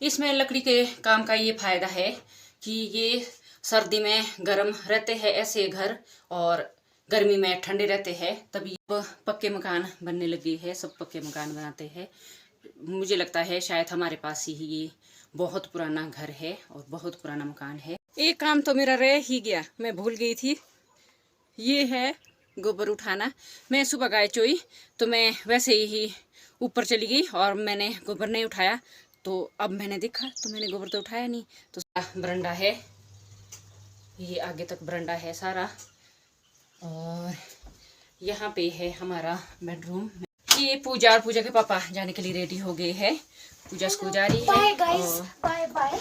इसमें लकड़ी के काम का ये फायदा है कि ये सर्दी में गर्म रहते हैं ऐसे घर, और गर्मी में ठंडे रहते हैं। तभी पक्के मकान बनने लगे हैं, सब पक्के मकान बनाते हैं। मुझे लगता है शायद हमारे पास ही ये बहुत पुराना घर है और बहुत पुराना मकान है। एक काम तो मेरा रह ही गया, मैं भूल गई थी। ये है गोबर उठाना। मैं सुबह गाय चोई तो मैं वैसे ही ऊपर चली गई और मैंने गोबर नहीं उठाया। तो अब मैंने देखा तो मैंने गोबर तो उठाया नहीं। तो बरंडा है, ये आगे तक बरंडा है सारा, और यहाँ पे है हमारा बेडरूम। ये पूजा और पूजा के पापा जाने के लिए रेडी हो गए हैं। पूजा स्कूल जा रही है। Bye guys, bye bye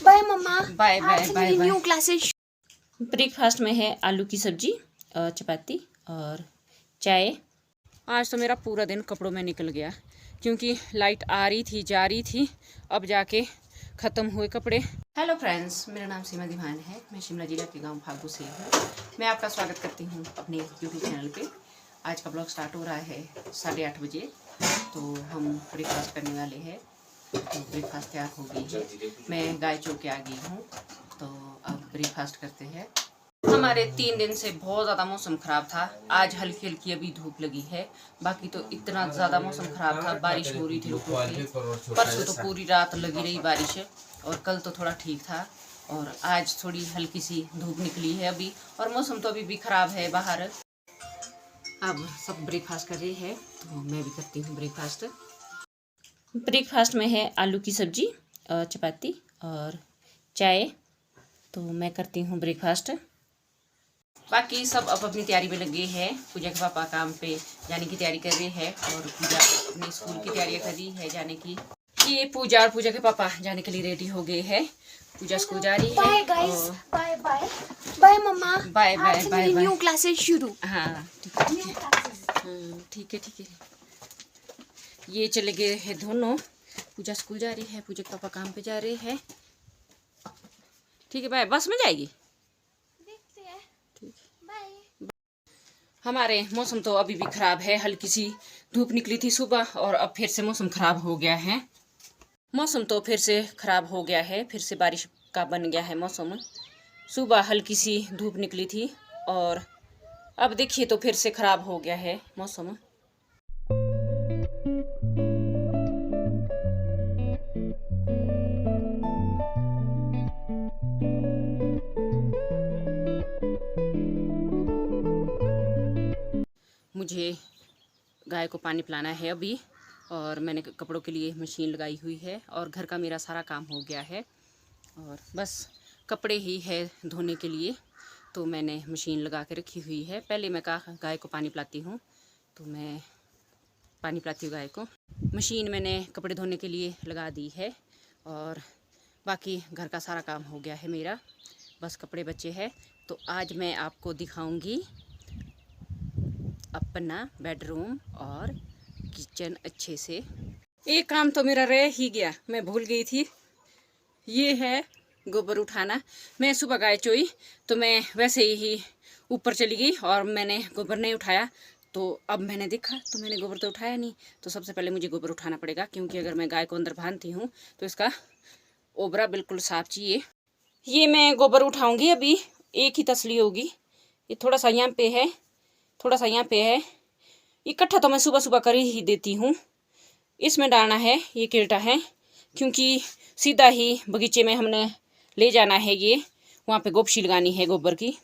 bye मम्मा, bye bye bye new classes. Breakfast में है आलू की सब्जी, चपाती और चाय। आज तो मेरा पूरा दिन कपड़ों में निकल गया, क्योंकि लाइट आ रही थी जा रही थी, अब जाके ख़त्म हुए कपड़े। हेलो फ्रेंड्स, मेरा नाम सीमा दीवान है। मैं शिमला जिला के गांव फागू से हूँ। मैं आपका स्वागत करती हूँ अपने यूट्यूब चैनल पे। आज का ब्लॉग स्टार्ट हो रहा है 8:30 बजे। तो हम ब्रेकफास्ट करने वाले हैं। तो ब्रेकफास्ट तैयार हो गई है। मैं गाय चो के आ गई हूँ, तो अब ब्रेकफास्ट करते हैं। हमारे 3 दिन से बहुत ज़्यादा मौसम ख़राब था। आज हल्की हल्की अभी धूप लगी है, बाकी तो इतना ज़्यादा मौसम ख़राब था। बारिश हो रही थी रुक रुक के। परसों तो पूरी रात लगी रही बारिश, और कल तो थोड़ा ठीक था, और आज थोड़ी हल्की सी धूप निकली है अभी, और मौसम तो अभी भी ख़राब है बाहर। अब सब ब्रेकफास्ट कर रहे हैं, तो मैं भी करती हूँ ब्रेकफास्ट। ब्रेकफास्ट में है आलू की सब्जी, चपाती और चाय। तो मैं करती हूँ ब्रेकफास्ट। बाकी सब अब अपनी तैयारी में लगे हैं। पूजा के पापा काम पे जाने की तैयारी कर रहे हैं, और पूजा अपनी स्कूल की तैयारी कर रही है जाने की। ये पूजा और पूजा के पापा जाने के लिए रेडी हो गए हैं। पूजा स्कूल जा रही है। Bye guys, bye bye bye मम्मा, bye bye bye bye. New classes शुरू। हाँ ठीक है ठीक है, ठीक है ठीक है। ये चले गए हैं दोनों। पूजा स्कूल जा रही है, पूजा के पापा काम पे जा रहे हैं। ठीक है, बाय। बस में जाएगी? हमारे मौसम तो अभी भी ख़राब है। हल्की सी धूप निकली थी सुबह, और अब फिर से मौसम ख़राब हो गया है। मौसम तो फिर से ख़राब हो गया है, फिर से बारिश का बन गया है मौसम। सुबह हल्की सी धूप निकली थी, और अब देखिए तो फिर से ख़राब हो गया है मौसम। मुझे गाय को पानी पिलाना है अभी, और मैंने कपड़ों के लिए मशीन लगाई हुई है, और घर का मेरा सारा काम हो गया है, और बस कपड़े ही है धोने के लिए। तो मैंने मशीन लगा के रखी हुई है। पहले मैं गाय को पानी पिलाती हूँ, तो मैं पानी पिलाती हूँ गाय को। मशीन मैंने कपड़े धोने के लिए लगा दी है, और बाकी घर का सारा काम हो गया है मेरा, बस कपड़े बचे हैं। तो आज मैं आपको दिखाऊंगी अपना बेडरूम और किचन अच्छे से। एक काम तो मेरा रह ही गया, मैं भूल गई थी। ये है गोबर उठाना। मैं सुबह गाय चोई तो मैं वैसे ही ऊपर चली गई और मैंने गोबर नहीं उठाया। तो अब मैंने देखा तो मैंने गोबर तो उठाया नहीं। तो सबसे पहले मुझे गोबर उठाना पड़ेगा, क्योंकि अगर मैं गाय को अंदर बांधती हूँ तो इसका ओबरा बिल्कुल साफ चाहिए। ये मैं गोबर उठाऊंगी अभी, एक ही तसली होगी। ये थोड़ा सा यहाँ पे है, थोड़ा सा यहाँ पे है। इकट्ठा तो मैं सुबह सुबह कर ही देती हूँ। इसमें डालना है, ये किल्टा है, क्योंकि सीधा ही बगीचे में हमने ले जाना है। ये वहाँ पे गोपशी लगानी है गोबर की।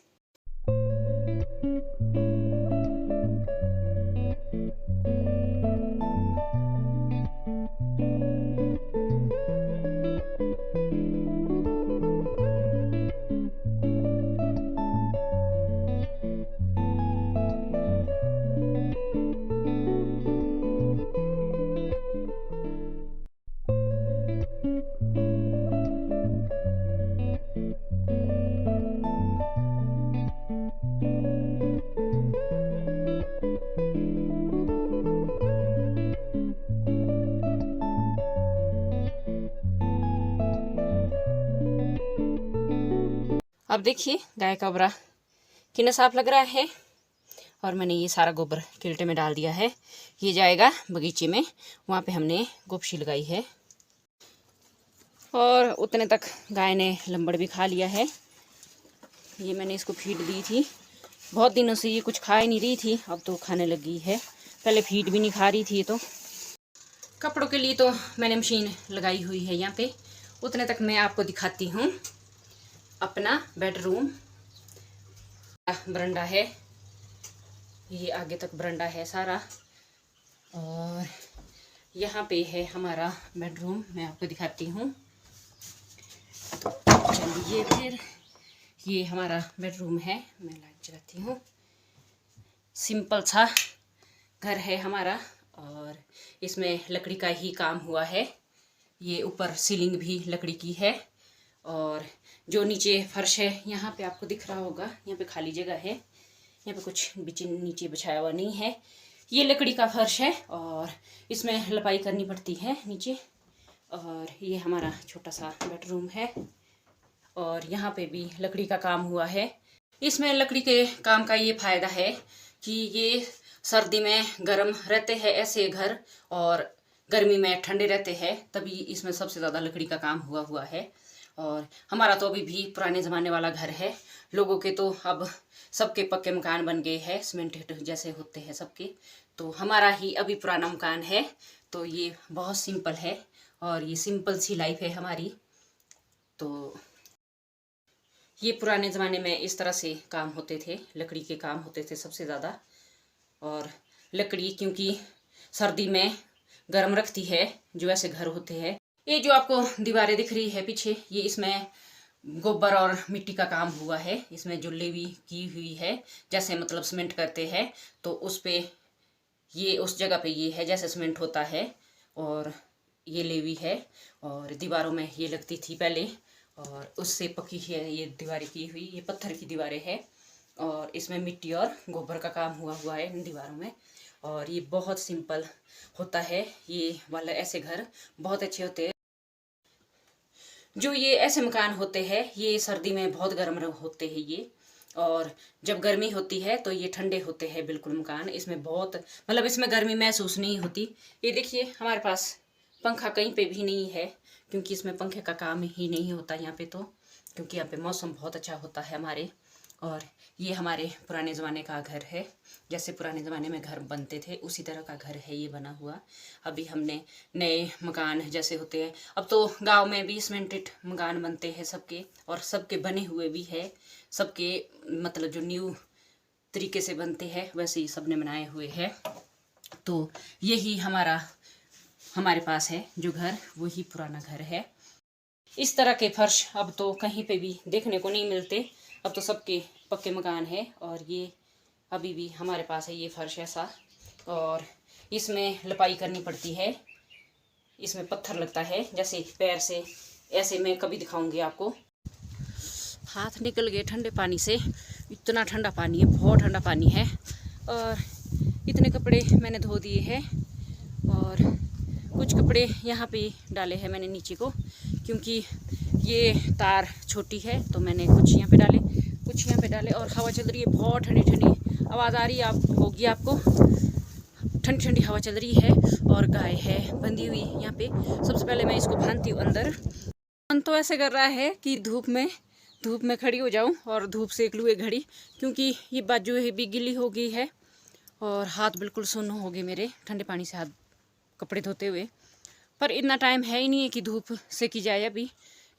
अब देखिए गाय का ओबरा कितना साफ लग रहा है, और मैंने ये सारा गोबर किल्टे में डाल दिया है। ये जाएगा बगीचे में, वहाँ पे हमने गोपशी लगाई है। और उतने तक गाय ने लंबड़ भी खा लिया है। ये मैंने इसको फीड दी थी, बहुत दिनों से ये कुछ खा ही नहीं रही थी, अब तो खाने लगी है। पहले फीड भी नहीं खा रही थी। तो कपड़ों के लिए तो मैंने मशीन लगाई हुई है यहाँ पे। उतने तक मैं आपको दिखाती हूँ अपना बेडरूम। बरंडा है, ये आगे तक बरंडा है सारा, और यहाँ पे है हमारा बेडरूम। मैं आपको दिखाती हूँ। चलिए फिर, ये हमारा बेडरूम है। मैं लाइट जलाती हूँ। सिंपल सा घर है हमारा, और इसमें लकड़ी का ही काम हुआ है। ये ऊपर सीलिंग भी लकड़ी की है, और जो नीचे फर्श है यहाँ पे आपको दिख रहा होगा, यहाँ पे खाली जगह है, यहाँ पे कुछ नीचे बिछाया हुआ नहीं है। ये लकड़ी का फर्श है, और इसमें लपाई करनी पड़ती है नीचे। और ये हमारा छोटा सा बेडरूम है, और यहाँ पे भी लकड़ी का काम हुआ है। इसमें लकड़ी के काम का ये फायदा है कि ये सर्दी में गर्म रहते हैं ऐसे घर, और गर्मी में ठंडे रहते हैं, तभी इसमें सबसे ज़्यादा लकड़ी का काम हुआ है। और हमारा तो अभी भी पुराने ज़माने वाला घर है। लोगों के तो अब सबके पक्के मकान बन गए हैं, सीमेंटेड जैसे होते हैं सबके। तो हमारा ही अभी पुराना मकान है, तो ये बहुत सिंपल है, और ये सिंपल सी लाइफ है हमारी। तो ये पुराने ज़माने में इस तरह से काम होते थे, लकड़ी के काम होते थे सबसे ज़्यादा। और लकड़ी क्योंकि सर्दी में गर्म रखती है, जो ऐसे घर होते हैं। ये जो आपको दीवारें दिख रही है पीछे, ये इसमें गोबर और मिट्टी का काम हुआ है। इसमें जो लेवी की हुई है, जैसे मतलब सीमेंट करते हैं, तो उस पे ये उस जगह पे ये है जैसे सीमेंट होता है, और ये लेवी है। और दीवारों में ये लगती थी पहले, और उससे पक्की है ये दीवारें की हुई। ये पत्थर की दीवारें हैं, और इसमें मिट्टी और गोबर का काम हुआ है इन दीवारों में। और ये बहुत सिंपल होता है। ये वाला ऐसे घर बहुत अच्छे होते हैं। जो ये ऐसे मकान होते हैं, ये सर्दी में बहुत गर्म होते हैं ये, और जब गर्मी होती है तो ये ठंडे होते हैं बिल्कुल मकान। इसमें बहुत मतलब इसमें गर्मी महसूस नहीं होती। ये देखिए, हमारे पास पंखा कहीं पे भी नहीं है, क्योंकि इसमें पंखे का काम ही नहीं होता यहाँ पे। तो क्योंकि यहाँ पे मौसम बहुत अच्छा होता है हमारे। और ये हमारे पुराने ज़माने का घर है, जैसे पुराने ज़माने में घर बनते थे उसी तरह का घर है ये बना हुआ। अभी हमने नए मकान जैसे होते हैं, अब तो गांव में भी सीमेंटेड मकान बनते हैं सबके, और सबके बने हुए भी है। सबके मतलब जो न्यू तरीके से बनते हैं वैसे ही सबने बनाए हुए हैं। तो यही हमारे पास है जो घर, वही पुराना घर है। इस तरह के फर्श अब तो कहीं पे भी देखने को नहीं मिलते। अब तो सबके पक्के मकान है, और ये अभी भी हमारे पास है ये फर्श ऐसा। और इसमें लपाई करनी पड़ती है, इसमें पत्थर लगता है जैसे पैर से, ऐसे मैं कभी दिखाऊंगी आपको। हाथ निकल गए ठंडे पानी से, इतना ठंडा पानी है, बहुत ठंडा पानी है। और इतने कपड़े मैंने धो दिए हैं, और कुछ कपड़े यहाँ पे डाले हैं मैंने नीचे को, क्योंकि ये तार छोटी है तो मैंने कुछ यहाँ पे डाले, कुछ यहाँ पे डाले। और हवा चल रही है, बहुत ठंडी ठंडी आवाज़ आ रही है होगी आपको। ठंडी ठंडी हवा चल रही है, और गाय है बंधी हुई यहाँ पे। सबसे पहले मैं इसको बांधती हूँ अंदर। मन तो ऐसे कर रहा है कि धूप में खड़ी हो जाऊँ और धूप सेक लूँ एक घड़ी, क्योंकि ये बाजू भी गीली हो गई है, और हाथ बिल्कुल सुन्न हो गए मेरे ठंडे पानी से हाथ कपड़े धोते हुए। पर इतना टाइम है ही नहीं है कि धूप सेकी जाए अभी,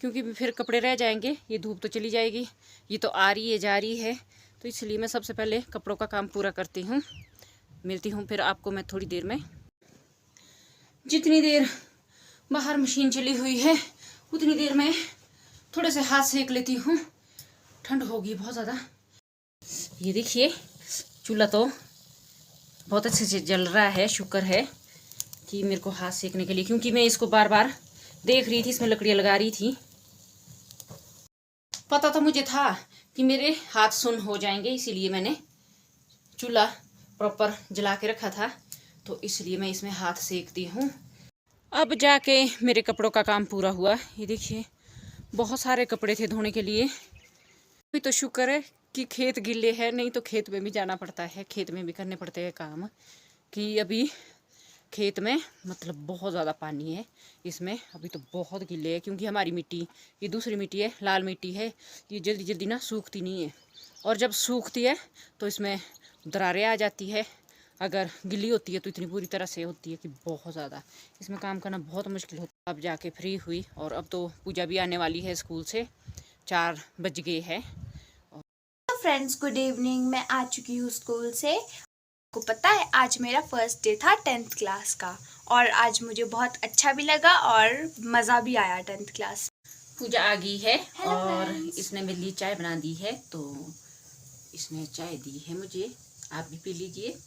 क्योंकि फिर कपड़े रह जाएंगे। ये धूप तो चली जाएगी, ये तो आ रही है जा रही है। तो इसलिए मैं सबसे पहले कपड़ों का काम पूरा करती हूँ। मिलती हूँ फिर आपको मैं थोड़ी देर में। जितनी देर बाहर मशीन चली हुई है उतनी देर में थोड़े से हाथ सेक लेती हूँ, ठंड होगी बहुत ज़्यादा। ये देखिए, चूल्हा तो बहुत अच्छे से जल रहा है। शुक्र है कि मेरे को हाथ सेकने के लिए, क्योंकि मैं इसको बार बार देख रही थी, इसमें लकड़ियाँ लगा रही थी। पता तो मुझे था कि मेरे हाथ सुन्न हो जाएंगे, इसीलिए मैंने चूल्हा प्रॉपर जला के रखा था, तो इसलिए मैं इसमें हाथ सेकती हूँ। अब जाके मेरे कपड़ों का काम पूरा हुआ। ये देखिए, बहुत सारे कपड़े थे धोने के लिए। अभी तो शुक्र है कि खेत गिले है, नहीं तो खेत में भी जाना पड़ता है, खेत में भी करने पड़ते हैं काम। कि अभी खेत में मतलब बहुत ज़्यादा पानी है इसमें। अभी तो बहुत गिले है क्योंकि हमारी मिट्टी ये दूसरी मिट्टी है, लाल मिट्टी है, ये जल्दी जल्दी ना सूखती नहीं है। और जब सूखती है तो इसमें दरारें आ जाती है। अगर गिल्ली होती है तो इतनी बुरी तरह से होती है कि बहुत ज़्यादा इसमें काम करना बहुत मुश्किल होता है। अब जाके फ्री हुई और अब तो पूजा भी आने वाली है स्कूल से, 4 बज गए हैं। फ्रेंड्स गुड इवनिंग, मैं आ चुकी हूँ स्कूल से। आपको पता है आज मेरा फर्स्ट डे था 10th क्लास का, और आज मुझे बहुत अच्छा भी लगा और मज़ा भी आया 10th क्लास। पूजा आ गई है Hello और friends. इसने मेरे लिए चाय बना दी है, तो इसने चाय दी है मुझे, आप भी पी लीजिए।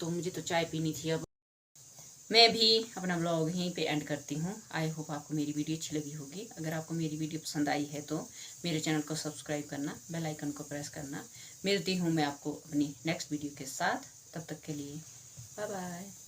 तो मुझे तो चाय पीनी थी। अब मैं भी अपना ब्लॉग यहीं पे एंड करती हूँ। आई होप आपको मेरी वीडियो अच्छी लगी होगी। अगर आपको मेरी वीडियो पसंद आई है तो मेरे चैनल को सब्सक्राइब करना, बेल आइकन को प्रेस करना। मिलती हूँ मैं आपको अपनी नेक्स्ट वीडियो के साथ। तब तक के लिए बाय बाय।